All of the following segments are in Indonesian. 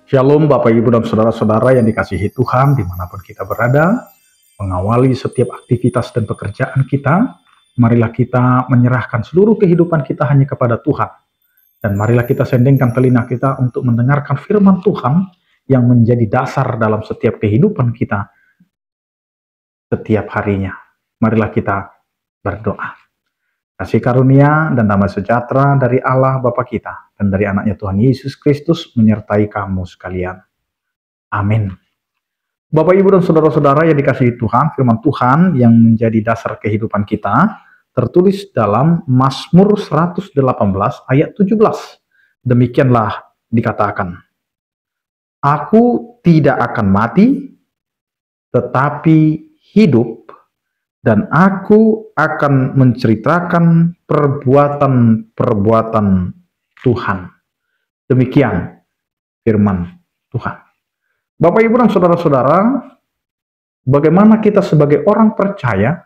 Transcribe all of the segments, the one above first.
Shalom Bapak Ibu dan Saudara-saudara yang dikasihi Tuhan dimanapun kita berada. Mengawali setiap aktivitas dan pekerjaan kita, marilah kita menyerahkan seluruh kehidupan kita hanya kepada Tuhan. Dan marilah kita sendengkan telinga kita untuk mendengarkan firman Tuhan yang menjadi dasar dalam setiap kehidupan kita setiap harinya. Marilah kita berdoa. Kasih karunia dan damai sejahtera dari Allah Bapa kita dan dari anaknya Tuhan Yesus Kristus menyertai kamu sekalian. Amin. Bapak, Ibu, dan Saudara-saudara yang dikasihi Tuhan, firman Tuhan yang menjadi dasar kehidupan kita tertulis dalam Mazmur 118 ayat 17. Demikianlah dikatakan, Aku tidak akan mati, tetapi hidup, dan aku akan menceritakan perbuatan-perbuatan Tuhan. Demikian firman Tuhan. Bapak, Ibu, dan Saudara-saudara, bagaimana kita sebagai orang percaya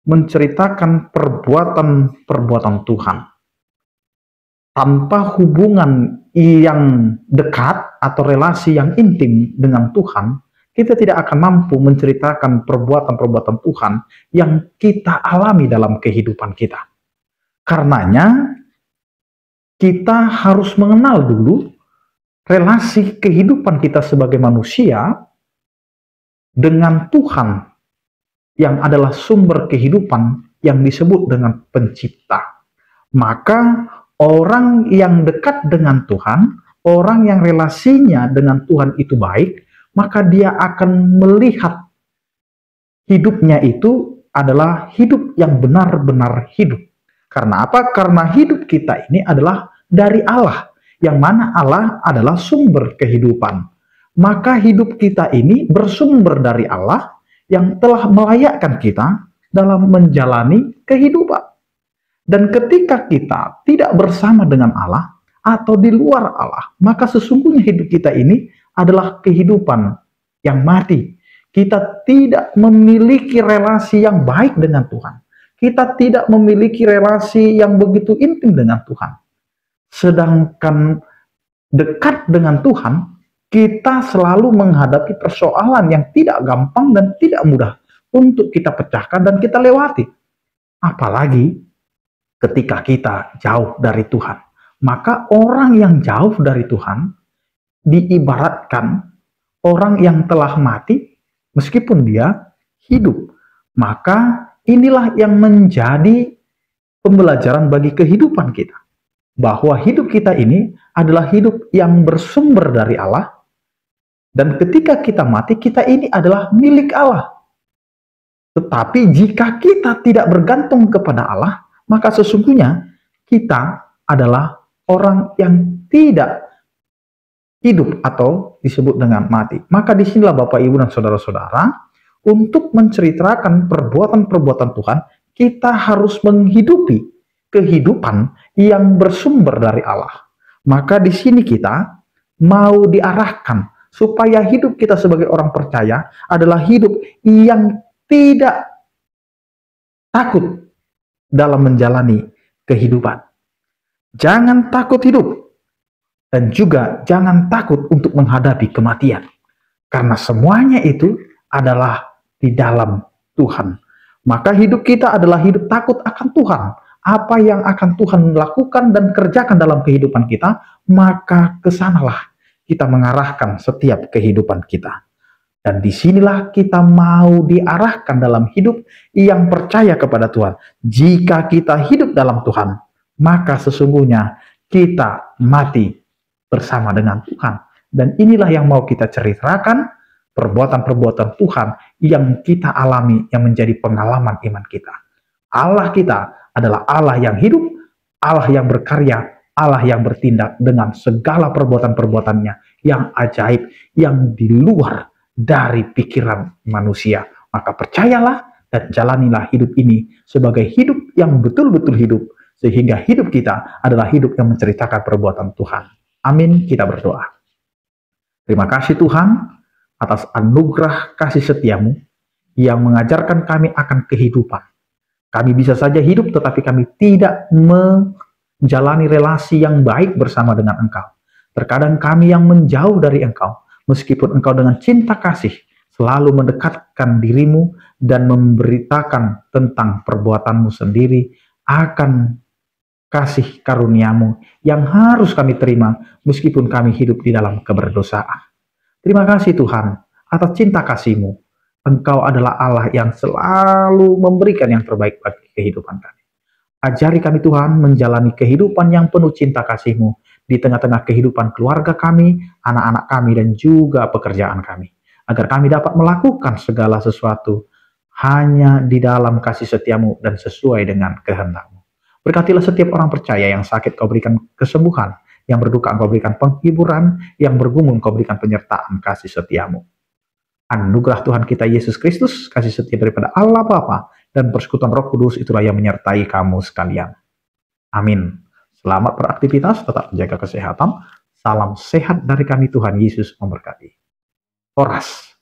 menceritakan perbuatan-perbuatan Tuhan tanpa hubungan yang dekat atau relasi yang intim dengan Tuhan, kita tidak akan mampu menceritakan perbuatan-perbuatan Tuhan yang kita alami dalam kehidupan kita. Karenanya, kita harus mengenal dulu relasi kehidupan kita sebagai manusia dengan Tuhan yang adalah sumber kehidupan yang disebut dengan pencipta. Maka orang yang dekat dengan Tuhan, orang yang relasinya dengan Tuhan itu baik, maka dia akan melihat hidupnya itu adalah hidup yang benar-benar hidup. Karena apa? Karena hidup kita ini adalah dari Allah, yang mana Allah adalah sumber kehidupan. Maka hidup kita ini bersumber dari Allah yang telah melayakkan kita dalam menjalani kehidupan. Dan ketika kita tidak bersama dengan Allah atau di luar Allah, maka sesungguhnya hidup kita ini adalah kehidupan yang mati. Kita tidak memiliki relasi yang baik dengan Tuhan. Kita tidak memiliki relasi yang begitu intim dengan Tuhan. Sedangkan dekat dengan Tuhan, kita selalu menghadapi persoalan yang tidak gampang dan tidak mudah untuk kita pecahkan dan kita lewati. Apalagi ketika kita jauh dari Tuhan. Maka orang yang jauh dari Tuhan diibaratkan orang yang telah mati meskipun dia hidup. Maka inilah yang menjadi pembelajaran bagi kehidupan kita. Bahwa hidup kita ini adalah hidup yang bersumber dari Allah. Dan ketika kita mati, kita ini adalah milik Allah. Tetapi jika kita tidak bergantung kepada Allah, maka sesungguhnya kita adalah orang yang tidak hidup atau disebut dengan mati. Maka disinilah Bapak, Ibu, dan Saudara-saudara, untuk menceritakan perbuatan-perbuatan Tuhan, kita harus menghidupi kehidupan yang bersumber dari Allah. Maka di sini kita mau diarahkan supaya hidup kita sebagai orang percaya adalah hidup yang tidak takut dalam menjalani kehidupan. Jangan takut hidup. Dan juga jangan takut untuk menghadapi kematian. Karena semuanya itu adalah di dalam Tuhan. Maka hidup kita adalah hidup takut akan Tuhan. Apa yang akan Tuhan lakukan dan kerjakan dalam kehidupan kita, maka kesanalah kita mengarahkan setiap kehidupan kita. Dan disinilah kita mau diarahkan dalam hidup yang percaya kepada Tuhan. Jika kita hidup dalam Tuhan, maka sesungguhnya kita mati bersama dengan Tuhan. Dan inilah yang mau kita ceritakan, perbuatan-perbuatan Tuhan yang kita alami, yang menjadi pengalaman iman kita. Allah kita adalah Allah yang hidup, Allah yang berkarya, Allah yang bertindak dengan segala perbuatan-perbuatannya yang ajaib, yang di luar dari pikiran manusia. Maka percayalah dan jalanilah hidup ini sebagai hidup yang betul-betul hidup, sehingga hidup kita adalah hidup yang menceritakan perbuatan Tuhan. Amin, kita berdoa. Terima kasih Tuhan atas anugerah kasih setiamu yang mengajarkan kami akan kehidupan. Kami bisa saja hidup tetapi kami tidak menjalani relasi yang baik bersama dengan Engkau. Terkadang kami yang menjauh dari Engkau, meskipun Engkau dengan cinta kasih selalu mendekatkan dirimu dan memberitakan tentang perbuatanmu sendiri, akan kasih karuniamu yang harus kami terima meskipun kami hidup di dalam keberdosaan. Terima kasih Tuhan atas cinta kasih-Mu. Engkau adalah Allah yang selalu memberikan yang terbaik bagi kehidupan kami. Ajari kami Tuhan menjalani kehidupan yang penuh cinta kasih-Mu di tengah-tengah kehidupan keluarga kami, anak-anak kami, dan juga pekerjaan kami. Agar kami dapat melakukan segala sesuatu hanya di dalam kasih setia-Mu dan sesuai dengan kehendak-Mu. Berkatilah setiap orang percaya yang sakit, Kau berikan kesembuhan, yang berduka Engkau berikan penghiburan, yang bergumul Engkau berikan penyertaan kasih setia-Mu. Anugerah Tuhan kita Yesus Kristus, kasih setia daripada Allah Bapa, dan persekutuan Roh Kudus itulah yang menyertai kamu sekalian. Amin. Selamat beraktivitas, tetap menjaga kesehatan. Salam sehat dari kami, Tuhan Yesus memberkati. Horas.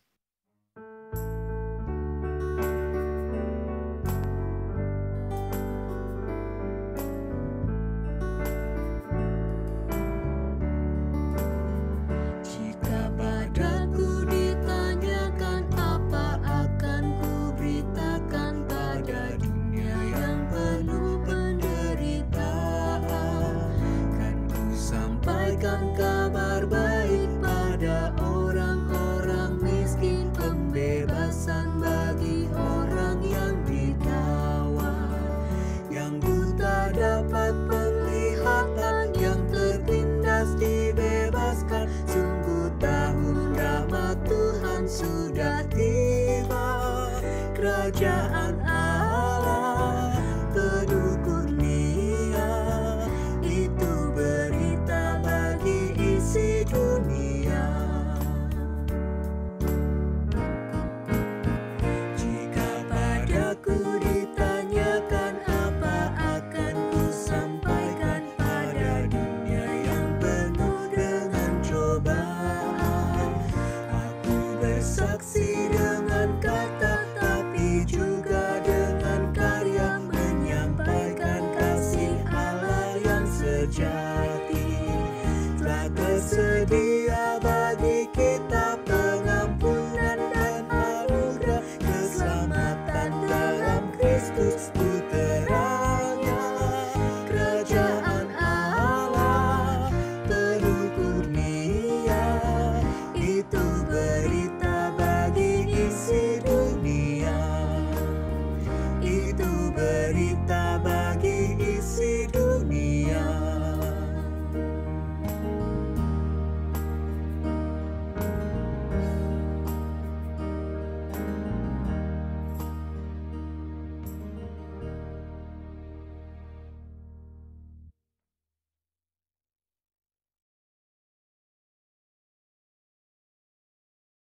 Kabar baik pada orang-orang miskin, pembebasan bagi orang yang ditawan, yang buta dapat penglihatan, yang tertindas dibebaskan. Sungguh tahun rahmat Tuhan sudah tiba, kerajaan Allah penuh kurnia, itu berita bagi isi dunia. Jika padaku ditanyakan apa akan ku sampaikan pada dunia yang penuh dengan cobaan. Aku bersaksi dengan kata, tapi juga dengan karya, menyampaikan kasih Allah yang sejati.